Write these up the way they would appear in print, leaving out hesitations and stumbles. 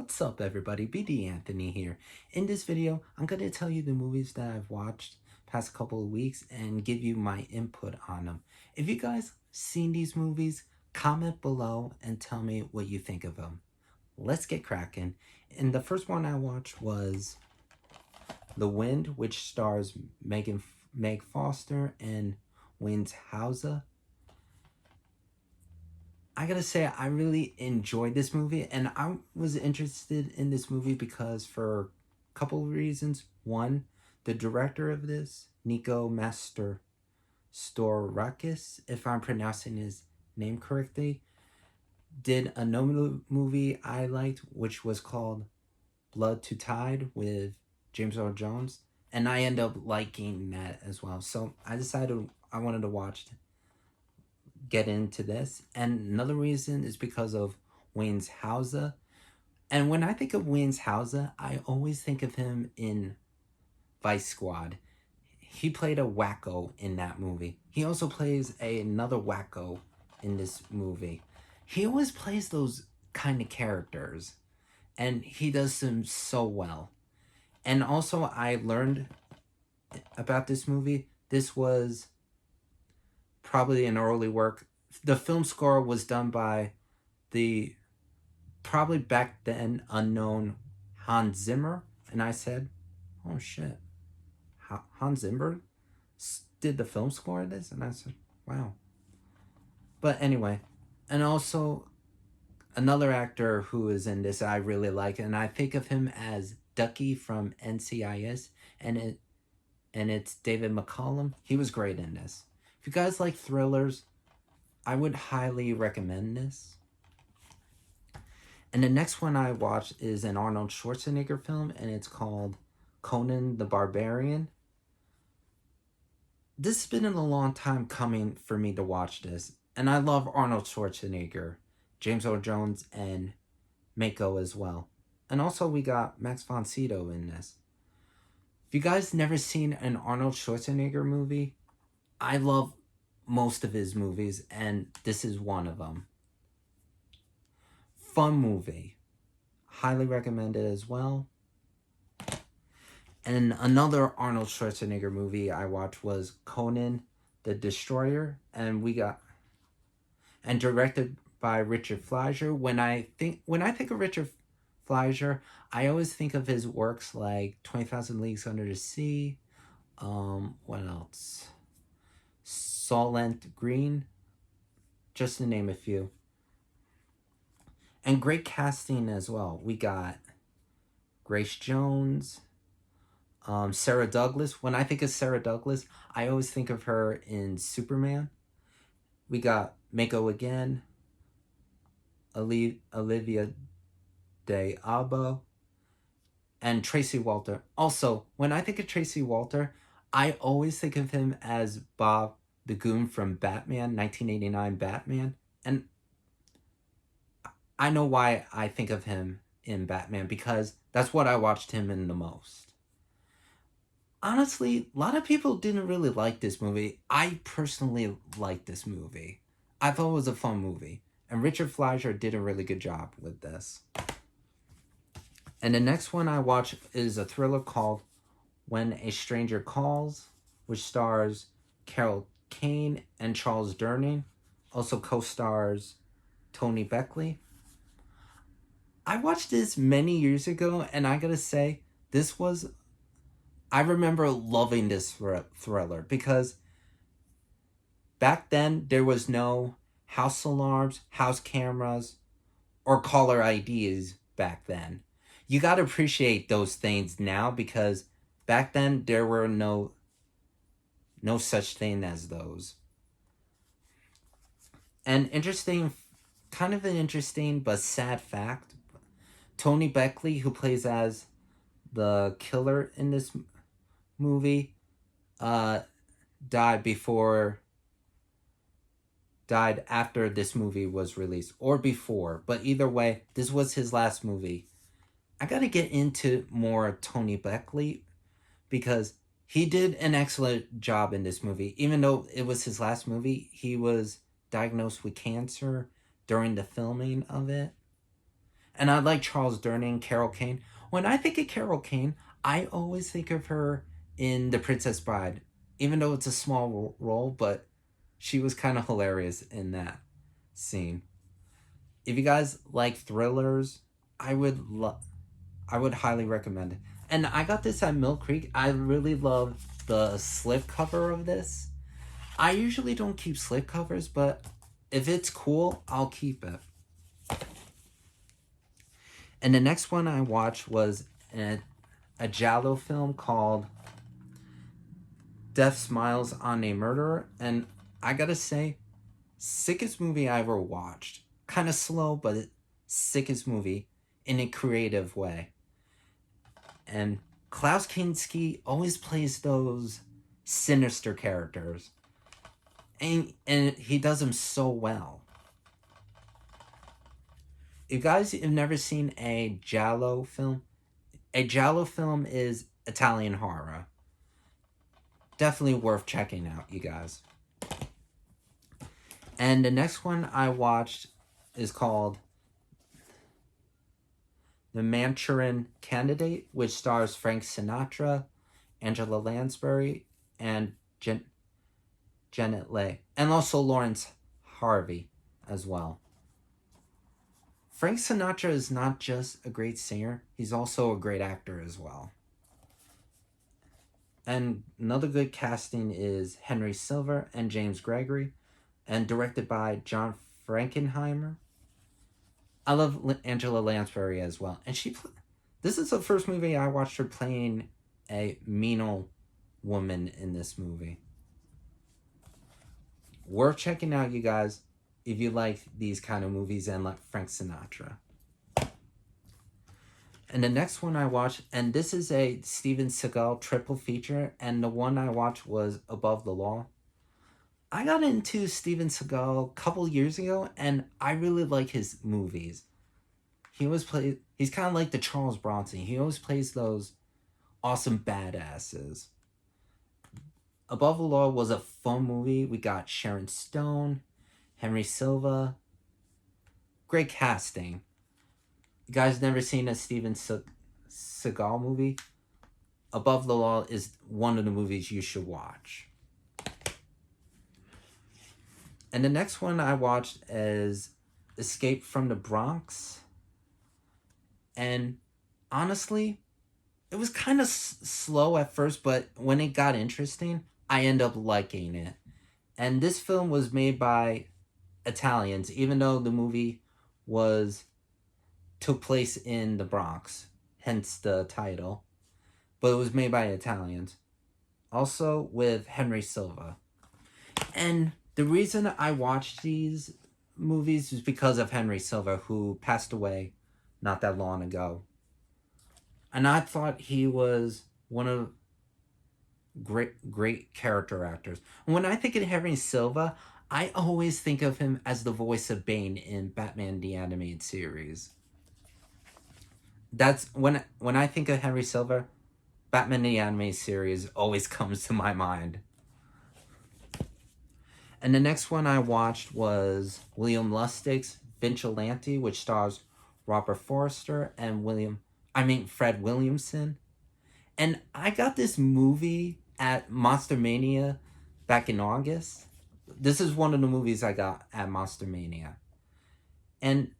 What's up everybody, BD Anthony here. In this video, I'm going to tell you the movies that I've watched past couple of weeks and give you my input on them. If you guys seen these movies, comment below and tell me what you think of them. Let's get cracking. And the first one I watched was The Wind, which stars Meg Foster and Wayne's Hauser. I gotta say, I really enjoyed this movie, and I was interested in this movie because for a couple of reasons. One, the director of this, Nico Mastorakis, if I'm pronouncing his name correctly, did another movie I liked, which was called Blood to Tide with James Earl Jones, and I ended up liking that as well. So I decided I wanted to get into this. And another reason is because of Wayne's Hauser. And when I think of Wayne's Hauser, I always think of him in Vice Squad. He played a wacko in that movie. He also plays another wacko in this movie. He always plays those kind of characters, and he does them so well. And also, I learned about this movie. This was probably an early work. The film score was done by the probably back then unknown Hans Zimmer. And I said, oh shit, Hans Zimmer did the film score of this? And I said, wow. But anyway, and also another actor who is in this I really like, and I think of him as Ducky from NCIS, and it's David McCallum. He was great in this. If you guys like thrillers, I would highly recommend this. And the next one I watched is an Arnold Schwarzenegger film, and it's called Conan the Barbarian. This has been a long time coming for me to watch this, and I love Arnold Schwarzenegger, James Earl Jones, and Mako as well. And also we got Max von Sydow in this. If you guys never seen an Arnold Schwarzenegger movie, I love most of his movies, and this is one of them. Fun movie. Highly recommended as well. And another Arnold Schwarzenegger movie I watched was Conan the Destroyer, and directed by Richard Fleischer. When I think of Richard Fleischer, I always think of his works like 20,000 Leagues Under the Sea. What else? Soylent Green, just to name a few. And great casting as well. We got Grace Jones, Sarah Douglas. When I think of Sarah Douglas, I always think of her in Superman. We got Mako again, Olivia de Abo, and Tracy Walter. Also, when I think of Tracy Walter, I always think of him as Bob the Goon from Batman, 1989 Batman. And I know why I think of him in Batman, because that's what I watched him in the most. Honestly, a lot of people didn't really like this movie. I personally liked this movie. I thought it was a fun movie. And Richard Fleischer did a really good job with this. And the next one I watched is a thriller called When a Stranger Calls, which stars Carol Kane and Charles Durning. Also co-stars Tony Beckley. I watched this many years ago, and I gotta say, I remember loving this thriller, because back then there was no house alarms, house cameras, or caller IDs back then. You gotta appreciate those things now, because back then there were no such thing as those. And kind of an interesting but sad fact, Tony Beckley, who plays as the killer in this movie, died after this movie was released, or before, but either way, this was his last movie. I gotta get into more Tony Beckley, because he did an excellent job in this movie. Even though it was his last movie, he was diagnosed with cancer during the filming of it. And I like Charles Durning, Carol Kane. When I think of Carol Kane, I always think of her in The Princess Bride, even though it's a small role, but she was kind of hilarious in that scene. If you guys like thrillers, I would I would highly recommend it. And I got this at Mill Creek. I really love the slipcover of this. I usually don't keep slipcovers, but if it's cool, I'll keep it. And the next one I watched was a Giallo film called Death Smiles on a Murderer. And I gotta say, sickest movie I ever watched. Kind of slow, but sickest movie in a creative way. And Klaus Kinski always plays those sinister characters. And he does them so well. If you guys have never seen a Giallo film is Italian horror. Definitely worth checking out, you guys. And the next one I watched is called The Manchurian Candidate, which stars Frank Sinatra, Angela Lansbury, and Janet Leigh. And also Lawrence Harvey as well. Frank Sinatra is not just a great singer, he's also a great actor as well. And another good casting is Henry Silver and James Gregory, and directed by John Frankenheimer. I love Angela Lansbury as well. And this is the first movie I watched her playing a mean woman in this movie. Worth checking out, you guys, if you like these kind of movies and like Frank Sinatra. And the next one I watched, and this is a Steven Seagal triple feature, and the one I watched was Above the Law. I got into Steven Seagal a couple years ago, and I really like his movies. He's kind of like the Charles Bronson. He always plays those awesome badasses. Above the Law was a fun movie. We got Sharon Stone, Henry Silva. Great casting. You guys never seen a Steven Seagal movie? Above the Law is one of the movies you should watch. And the next one I watched is Escape from the Bronx. And honestly, it was kind of slow at first, but when it got interesting, I ended up liking it. And this film was made by Italians, even though the movie took place in the Bronx, hence the title. But it was made by Italians. Also with Henry Silva. And the reason I watched these movies is because of Henry Silva, who passed away not that long ago. And I thought he was one of great character actors. And when I think of Henry Silva, I always think of him as the voice of Bane in Batman the Animated Series. That's when I think of Henry Silva, Batman the Animated Series always comes to my mind. And the next one I watched was William Lustig's Vigilante, which stars Robert Forster and Fred Williamson. And I got this movie at Monster Mania back in August. This is one of the movies I got at Monster Mania. And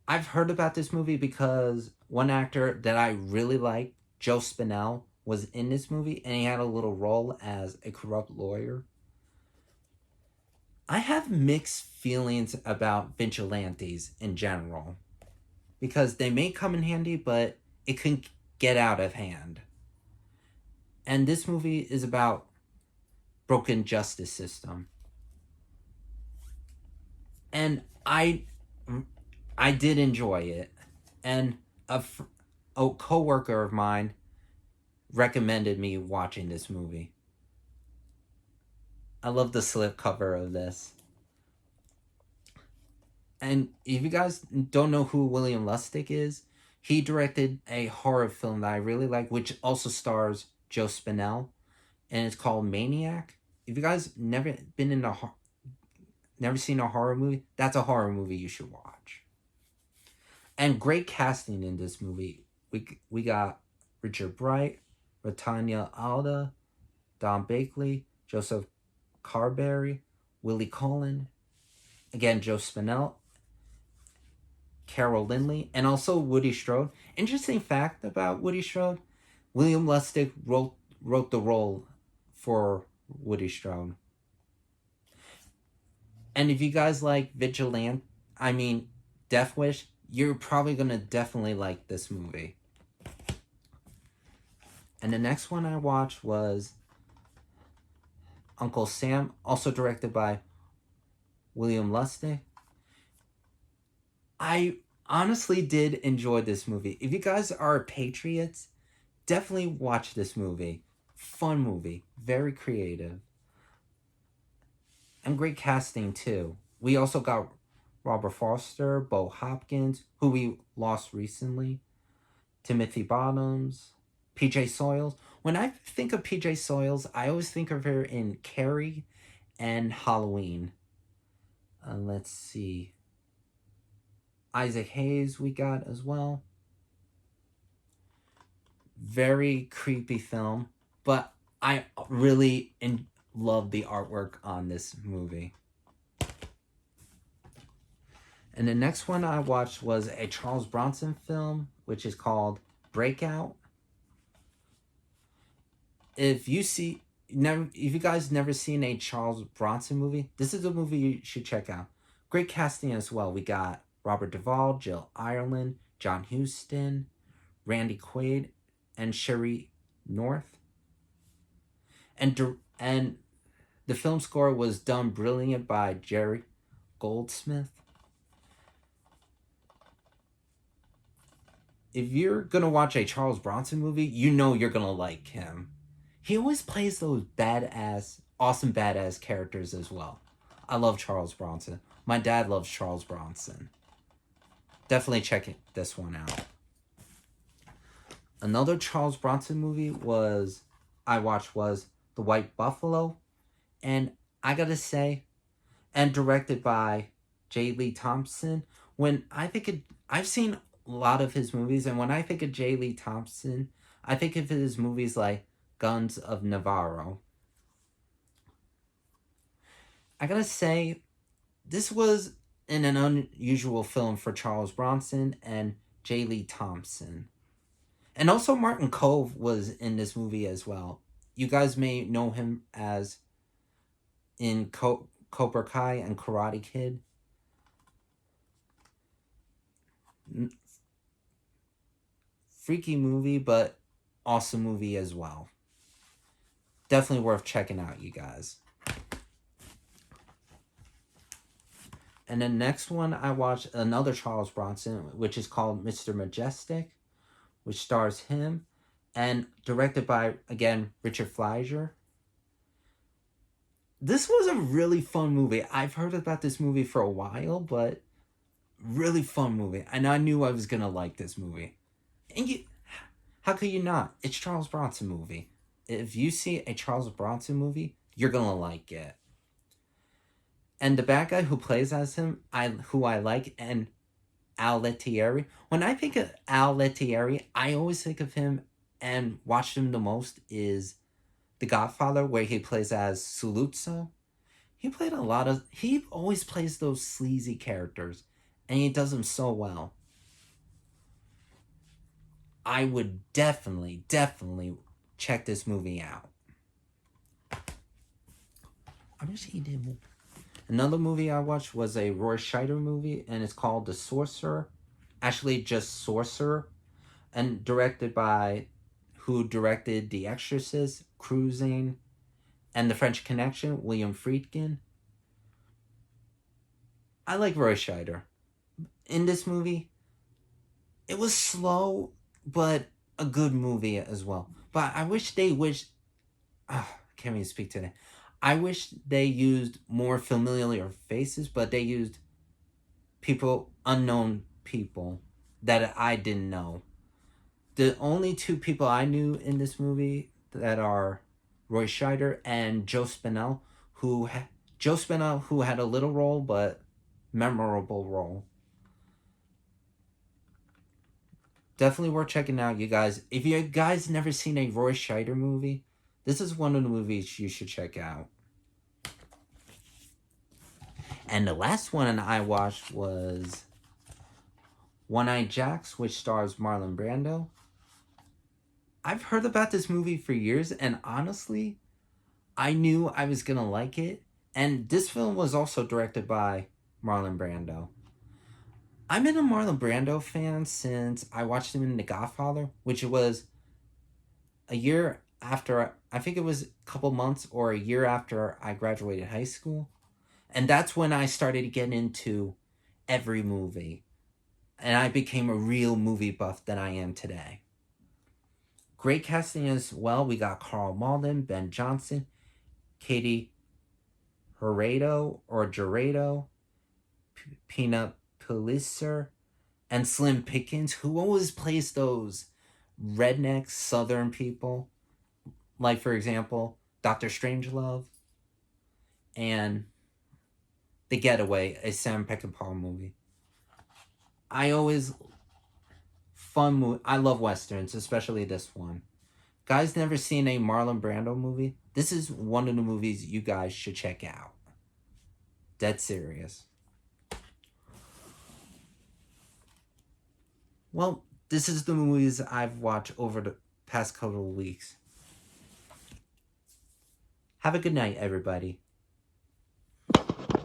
I've heard about this movie because one actor that I really like, Joe Spinell, was in this movie, and he had a little role as a corrupt lawyer. I have mixed feelings about vigilantes in general, because they may come in handy, but it can get out of hand. And this movie is about broken justice system. And I did enjoy it. And a coworker of mine recommended me watching this movie. I love the slipcover of this. And if you guys don't know who William Lustig is, he directed a horror film that I really like, which also stars Joe Spinell, and it's called Maniac. If you guys never seen a horror movie, that's a horror movie you should watch. And great casting in this movie. We got Richard Bright, Ratanya Alda, Don Bakley, Joseph Carberry, Willie Cullen, again Joe Spinell, Carol Lindley, and also Woody Strode. Interesting fact about Woody Strode: William Lustig wrote the role for Woody Strode. And if you guys like Vigilante, I mean Death Wish, you're probably gonna definitely like this movie. And the next one I watched was Uncle Sam, also directed by William Lustig. I honestly did enjoy this movie. If you guys are patriots, definitely watch this movie. Fun movie, very creative, and great casting too. We also got Robert Foster, Bo Hopkins, who we lost recently, Timothy Bottoms, PJ Soils. When I think of PJ Soils, I always think of her in Carrie and Halloween. Let's see. Isaac Hayes we got as well. Very creepy film, but I really love the artwork on this movie. And the next one I watched was a Charles Bronson film, which is called Breakout. If you guys never seen a Charles Bronson movie, this is a movie you should check out. Great casting as well. We got Robert Duvall, Jill Ireland, John Huston, Randy Quaid, and Sherry North. And the film score was done brilliant by Jerry Goldsmith. If you're gonna watch a Charles Bronson movie, you know you're gonna like him. He always plays those awesome badass characters as well. I love Charles Bronson. My dad loves Charles Bronson. Definitely check this one out. Another Charles Bronson movie I watched was The White Buffalo. And I gotta say, and directed by J. Lee Thompson. I've seen a lot of his movies, and when I think of J. Lee Thompson, I think of his movies like Guns of Navarro. I gotta say, this was an unusual film for Charles Bronson and J. Lee Thompson. And also Martin Kove was in this movie as well. You guys may know him as in Cobra Kai and Karate Kid. Freaky movie, but awesome movie as well. Definitely worth checking out, you guys. And the next one I watched, another Charles Bronson, which is called Mr. Majestic, which stars him, and directed by, again, Richard Fleischer. This was a really fun movie. I've heard about this movie for a while, but really fun movie. And I knew I was going to like this movie. And how could you not? It's Charles Bronson movie. If you see a Charles Bronson movie, you're going to like it. And the bad guy who plays as him, who I like, and Al Lettieri. When I think of Al Lettieri, I always think of him and watched him the most is The Godfather, where he plays as Saluzzo. He always plays those sleazy characters, and he does them so well. I would definitely check this movie out. I wish he did more. Another movie I watched was a Roy Scheider movie, and it's called The Sorcerer. Actually, just Sorcerer. And who directed The Exorcist, Cruising, and The French Connection, William Friedkin. I like Roy Scheider. In this movie, it was slow, but a good movie as well. But I can't even speak today. I wish they used more familiar faces, but they used unknown people that I didn't know. The only two people I knew in this movie that are Roy Scheider and Joe Spinell, who had a little role, but memorable role. Definitely worth checking out, you guys. If you guys never seen a Roy Scheider movie, this is one of the movies you should check out. And the last one I watched was One-Eyed Jacks, which stars Marlon Brando. I've heard about this movie for years, and honestly, I knew I was gonna like it. And this film was also directed by Marlon Brando. I've been a Marlon Brando fan since I watched him in The Godfather, which was a year after, I think it was a couple months or a year after I graduated high school. And that's when I started to get into every movie. And I became a real movie buff that I am today. Great casting as well. We got Carl Malden, Ben Johnson, Katie Gerardo, Pina Pellicer, and Slim Pickens, who always plays those redneck Southern people. Like, for example, Dr. Strangelove and The Getaway, a Sam Peckinpah movie. I love Westerns, especially this one. Guys never seen a Marlon Brando movie? This is one of the movies you guys should check out. Dead serious. Well, this is the movies I've watched over the past couple of weeks. Have a good night, everybody.